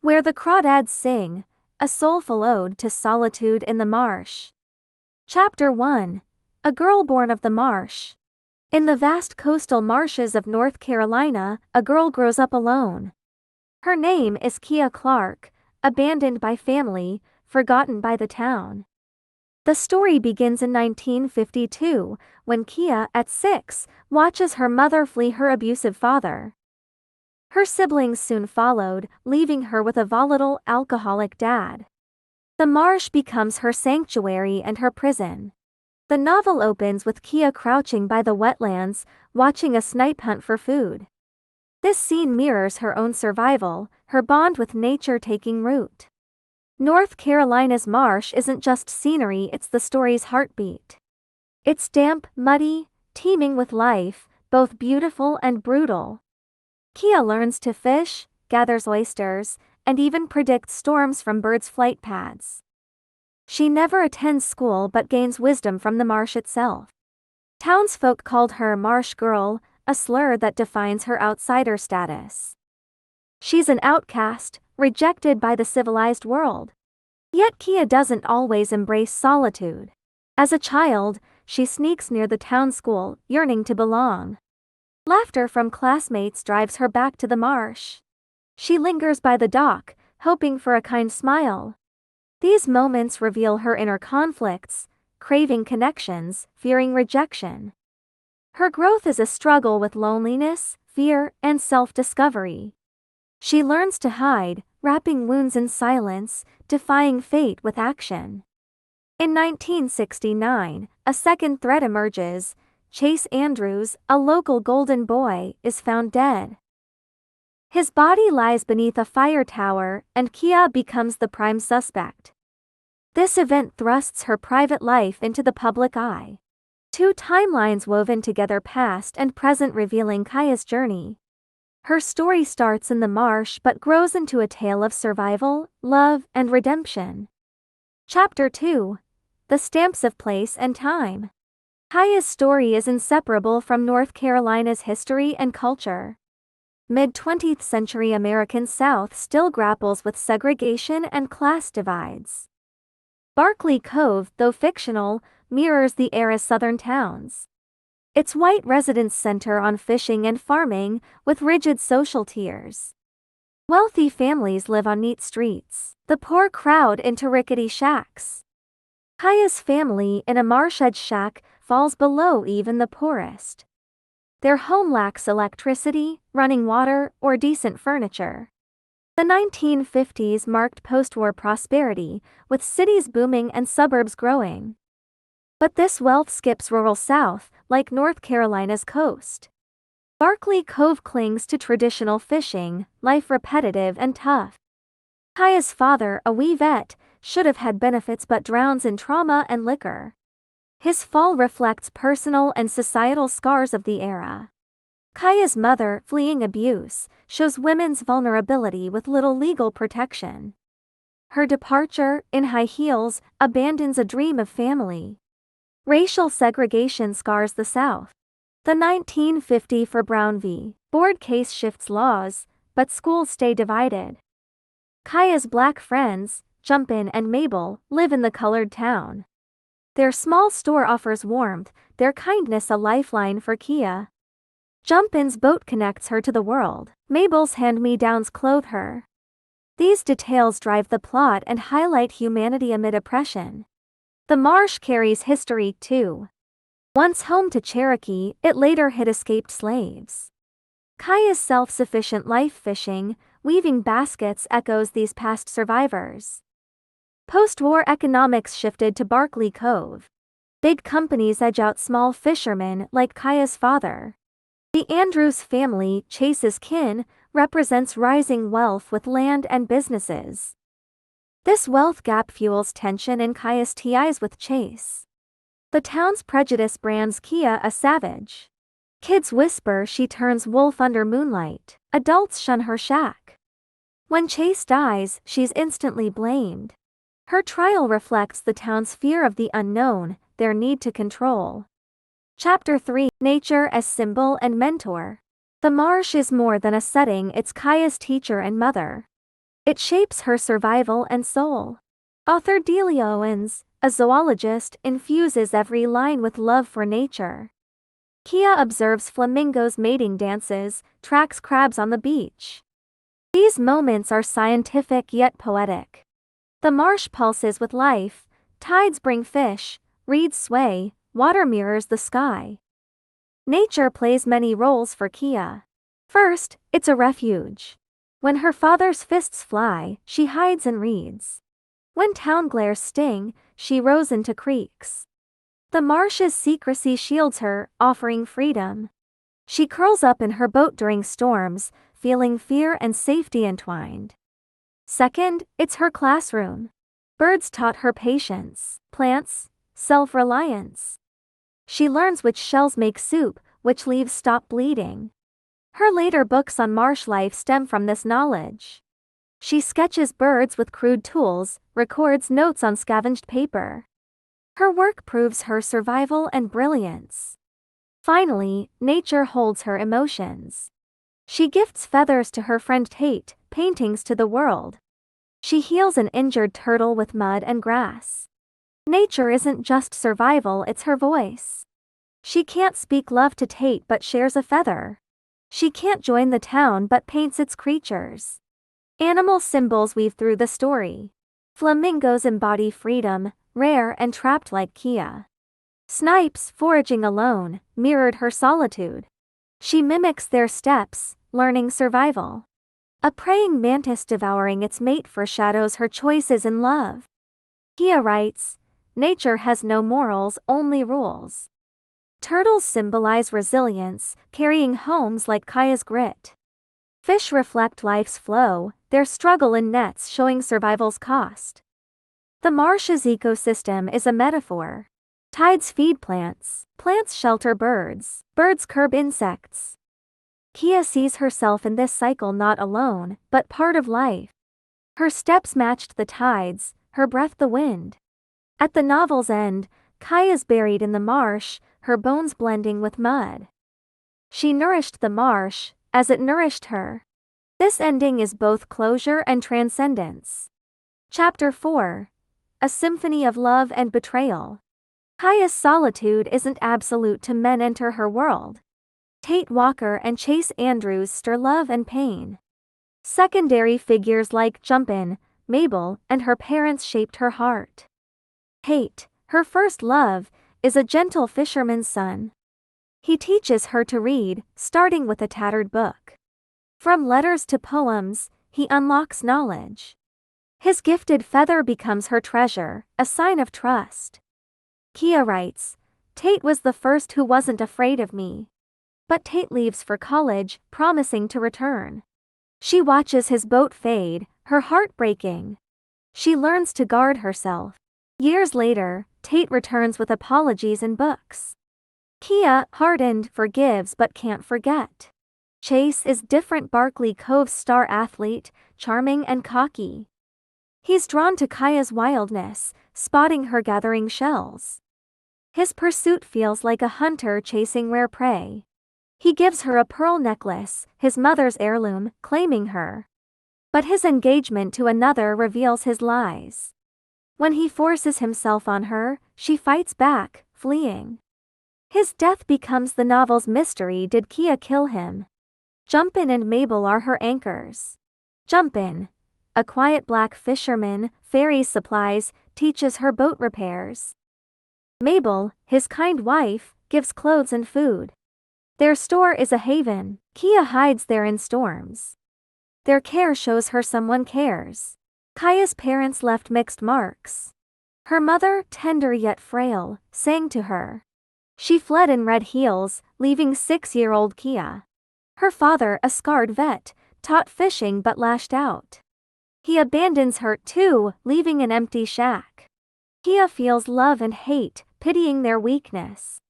Where the Crawdads Sing, a soulful ode to solitude in the marsh. Chapter 1. A Girl Born of the Marsh. In the vast coastal marshes of North Carolina, a girl grows up alone. Her name is Kia Clark, abandoned by family, forgotten by the town. The story begins in 1952, when Kia, at 6, watches her mother flee her abusive father. Her siblings soon followed, leaving her with a volatile, alcoholic dad. The marsh becomes her sanctuary and her prison. The novel opens with Kia crouching by the wetlands, watching a snipe hunt for food. This scene mirrors her own survival, her bond with nature taking root. North Carolina's marsh isn't just scenery, it's the story's heartbeat. It's damp, muddy, teeming with life, both beautiful and brutal. Kia learns to fish, gathers oysters, and even predicts storms from birds' flight paths. She never attends school but gains wisdom from the marsh itself. Townsfolk called her Marsh Girl, a slur that defines her outsider status. She's an outcast, rejected by the civilized world. Yet Kia doesn't always embrace solitude. As a child, she sneaks near the town school, yearning to belong. Laughter from classmates drives her back to the marsh. She lingers by the dock, hoping for a kind smile. These moments reveal her inner conflicts, craving connections, fearing rejection. Her growth is a struggle with loneliness, fear, and self-discovery. She learns to hide, wrapping wounds in silence, defying fate with action. In 1969, a second threat emerges. Chase Andrews, a local golden boy, is found dead. His body lies beneath a fire tower, and Kia becomes the prime suspect. This event thrusts her private life into the public eye. Two timelines woven together, past and present, revealing Kia's journey. Her story starts in the marsh but grows into a tale of survival, love, and redemption. Chapter 2. The Stamps of Place and Time. Kia's story is inseparable from North Carolina's history and culture. Mid-20th century American South still grapples with segregation and class divides. Barkley Cove, though fictional, mirrors the era's southern towns. Its white residents center on fishing and farming, with rigid social tiers. Wealthy families live on neat streets. The poor crowd into rickety shacks. Kia's family, in a marsh-edge shack, falls below even the poorest. Their home lacks electricity, running water, or decent furniture. The 1950s marked post-war prosperity, with cities booming and suburbs growing. But this wealth skips rural South, like North Carolina's coast. Barkley Cove clings to traditional fishing, life repetitive and tough. Kia's father, a wee vet, should have had benefits but drowns in trauma and liquor. His fall reflects personal and societal scars of the era. Kia's mother, fleeing abuse, shows women's vulnerability with little legal protection. Her departure, in high heels, abandons a dream of family. Racial segregation scars the South. The 1950 for Brown v. Board case shifts laws, but schools stay divided. Kia's black friends, Jumpin' and Mabel, live in the colored town. Their small store offers warmth, their kindness a lifeline for Kia. Jumpin's boat connects her to the world. Mabel's hand-me-downs clothe her. These details drive the plot and highlight humanity amid oppression. The marsh carries history too. Once home to Cherokee, it later hid escaped slaves. Kia's self-sufficient life fishing, weaving baskets echoes these past survivors. Post-war economics shifted to Barkley Cove. Big companies edge out small fishermen like Kia's father. The Andrews family, Chase's kin, represents rising wealth with land and businesses. This wealth gap fuels tension in Kia's ties with Chase. The town's prejudice brands Kia a savage. Kids whisper she turns wolf under moonlight. Adults shun her shack. When Chase dies, she's instantly blamed. Her trial reflects the town's fear of the unknown, their need to control. Chapter 3. Nature as Symbol and Mentor. The marsh is more than a setting, it's Kia's teacher and mother. It shapes her survival and soul. Author Delia Owens, a zoologist, infuses every line with love for nature. Kia observes flamingos mating dances, tracks crabs on the beach. These moments are scientific yet poetic. The marsh pulses with life, tides bring fish, reeds sway, water mirrors the sky. Nature plays many roles for Kia. First, it's a refuge. When her father's fists fly, she hides in reeds. When town glares sting, she rows into creeks. The marsh's secrecy shields her, offering freedom. She curls up in her boat during storms, feeling fear and safety entwined. Second, it's her classroom. Birds taught her patience, plants, self-reliance. She learns which shells make soup, which leaves stop bleeding. Her later books on marsh life stem from this knowledge. She sketches birds with crude tools, records notes on scavenged paper. Her work proves her survival and brilliance. Finally, nature holds her emotions. She gifts feathers to her friend Tate, paintings to the world. She heals an injured turtle with mud and grass. Nature isn't just survival, it's her voice. She can't speak love to Tate but shares a feather. She can't join the town but paints its creatures. Animal symbols weave through the story. Flamingos embody freedom, rare and trapped like Kia. Snipes, foraging alone, mirrored her solitude. She mimics their steps, learning survival. A praying mantis devouring its mate foreshadows her choices in love. Kia writes, "Nature has no morals, only rules." Turtles symbolize resilience, carrying homes like Kaya's grit. Fish reflect life's flow, their struggle in nets showing survival's cost. The marsh's ecosystem is a metaphor. Tides feed plants, plants shelter birds, birds curb insects. Kia sees herself in this cycle not alone, but part of life. Her steps matched the tides, her breath the wind. At the novel's end, Kaya's buried in the marsh, her bones blending with mud. She nourished the marsh, as it nourished her. This ending is both closure and transcendence. Chapter 4. A Symphony of Love and Betrayal. Kaya's solitude isn't absolute to men enter her world. Tate Walker and Chase Andrews stir love and pain. Secondary figures like Jumpin', Mabel, and her parents shaped her heart. Tate, her first love, is a gentle fisherman's son. He teaches her to read, starting with a tattered book. From letters to poems, he unlocks knowledge. His gifted feather becomes her treasure, a sign of trust. Kia writes, "Tate was the first who wasn't afraid of me." But Tate leaves for college, promising to return. She watches his boat fade, her heart breaking. She learns to guard herself. Years later, Tate returns with apologies and books. Kia, hardened, forgives but can't forget. Chase is different, Barkley Cove's star athlete, charming and cocky. He's drawn to Kaya's wildness, spotting her gathering shells. His pursuit feels like a hunter chasing rare prey. He gives her a pearl necklace, his mother's heirloom, claiming her. But his engagement to another reveals his lies. When he forces himself on her, she fights back, fleeing. His death becomes the novel's mystery. Did Kia kill him? Jumpin' and Mabel are her anchors. Jumpin', a quiet black fisherman, ferries supplies, teaches her boat repairs. Mabel, his kind wife, gives clothes and food. Their store is a haven, Kia hides there in storms. Their care shows her someone cares. Kaya's parents left mixed marks. Her mother, tender yet frail, sang to her. She fled in red heels, leaving 6-year-old Kia. Her father, a scarred vet, taught fishing but lashed out. He abandons her too, leaving an empty shack. Kia feels love and hate, pitying their weakness.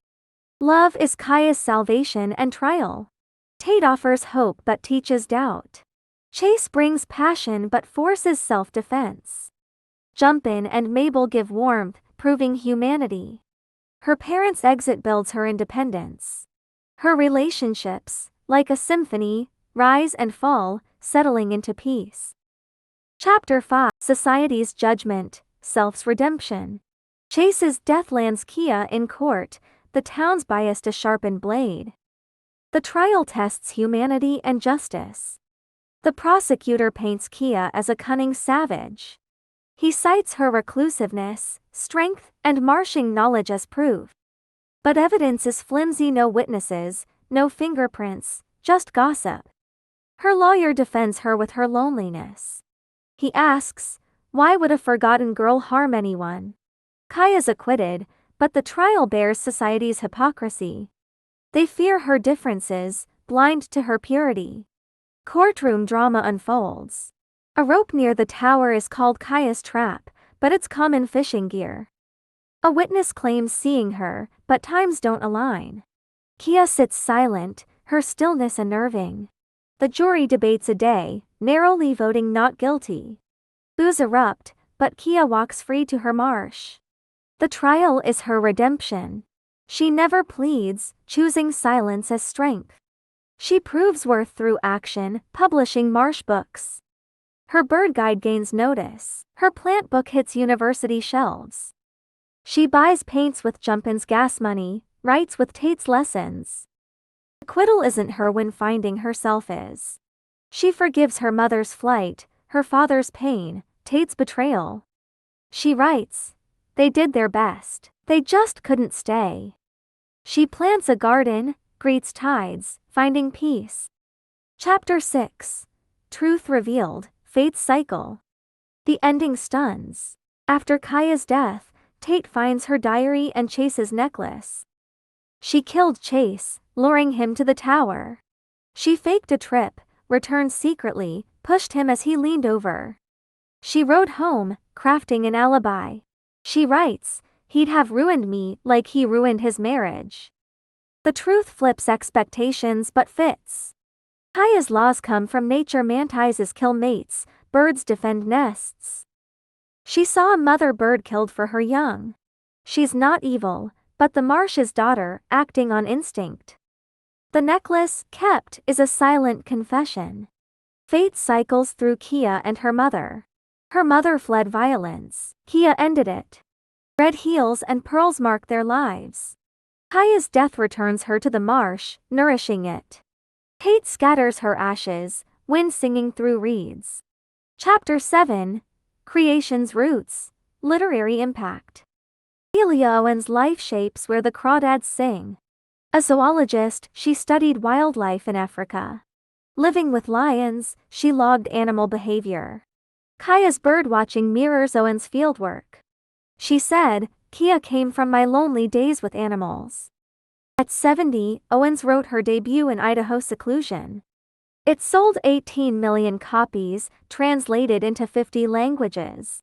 Love is Kaya's salvation and trial. Tate offers hope but teaches doubt. Chase brings passion but forces self-defense. Jumpin' and Mabel give warmth, proving humanity. Her parents' exit builds her independence. Her relationships, like a symphony, rise and fall, settling into peace. Chapter 5. Society's Judgment, Self's Redemption. Chase's death lands Kia in court, the town's biased a sharpened blade. The trial tests humanity and justice. The prosecutor paints Kia as a cunning savage. He cites her reclusiveness, strength, and marshing knowledge as proof. But evidence is flimsy, no witnesses, no fingerprints, just gossip. Her lawyer defends her with her loneliness. He asks, why would a forgotten girl harm anyone? Kia's acquitted, but the trial bears society's hypocrisy. They fear her differences, blind to her purity. Courtroom drama unfolds. A rope near the tower is called Kia's trap, but it's common fishing gear. A witness claims seeing her, but times don't align. Kia sits silent, her stillness unnerving. The jury debates a day, narrowly voting not guilty. Boos erupt, but Kia walks free to her marsh. The trial is her redemption. She never pleads, choosing silence as strength. She proves worth through action, publishing Marsh books. Her bird guide gains notice. Her plant book hits university shelves. She buys paints with Jumpin's gas money, writes with Tate's lessons. Acquittal isn't her when finding herself is. She forgives her mother's flight, her father's pain, Tate's betrayal. She writes, they did their best, they just couldn't stay. She plants a garden, greets tides, finding peace. Chapter 6. Truth Revealed, Fate's Cycle. The ending stuns. After Kia's death, Tate finds her diary and Chase's necklace. She killed Chase, luring him to the tower. She faked a trip, returned secretly, pushed him as he leaned over. She rode home, crafting an alibi. She writes, he'd have ruined me like he ruined his marriage. The truth flips expectations but fits. Kia's laws come from nature. Mantises kill mates, birds defend nests. She saw a mother bird killed for her young. She's not evil, but the Marsh's daughter, acting on instinct. The necklace, kept, is a silent confession. Fate cycles through Kia and her mother. Her mother fled violence. Kia ended it. Red heels and pearls mark their lives. Kia's death returns her to the marsh, nourishing it. Tate scatters her ashes, wind singing through reeds. Chapter 7. Creation's Roots, Literary Impact. Delia Owens' life shapes where the Crawdads sing. A zoologist, she studied wildlife in Africa. Living with lions, she logged animal behavior. Kia's birdwatching mirrors Owens' fieldwork. She said, Kia came from my lonely days with animals. At 70, Owens wrote her debut in Idaho seclusion. It sold 18 million copies, translated into 50 languages.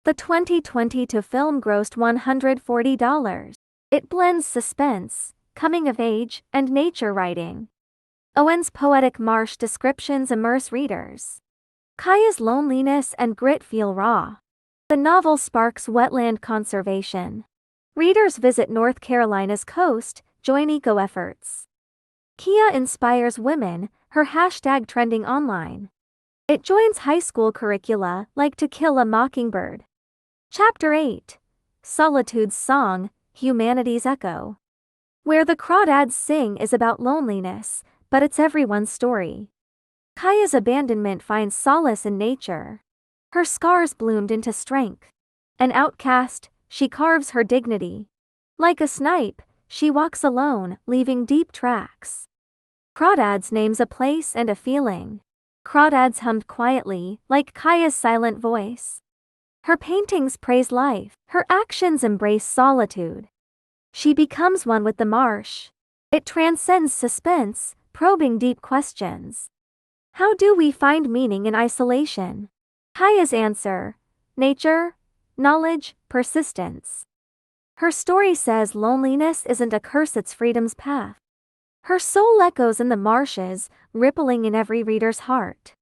The 2022 film grossed $140. It blends suspense, coming of age, and nature writing. Owens' poetic marsh descriptions immerse readers. Kia's loneliness and grit feel raw. The novel sparks wetland conservation. Readers visit North Carolina's coast, join eco efforts. Kia inspires women, her hashtag trending online. It joins high school curricula, like To Kill a Mockingbird. Chapter 8. Solitude's Song, Humanity's Echo. Where the Crawdads sing is about loneliness, but it's everyone's story. Kia's abandonment finds solace in nature. Her scars bloomed into strength. An outcast, she carves her dignity. Like a snipe, she walks alone, leaving deep tracks. Crawdads names a place and a feeling. Crawdads hummed quietly, like Kia's silent voice. Her paintings praise life, her actions embrace solitude. She becomes one with the marsh. It transcends suspense, probing deep questions. How do we find meaning in isolation? Kia's answer: nature, knowledge, persistence. Her story says loneliness isn't a curse, it's freedom's path. Her soul echoes in the marshes, rippling in every reader's heart.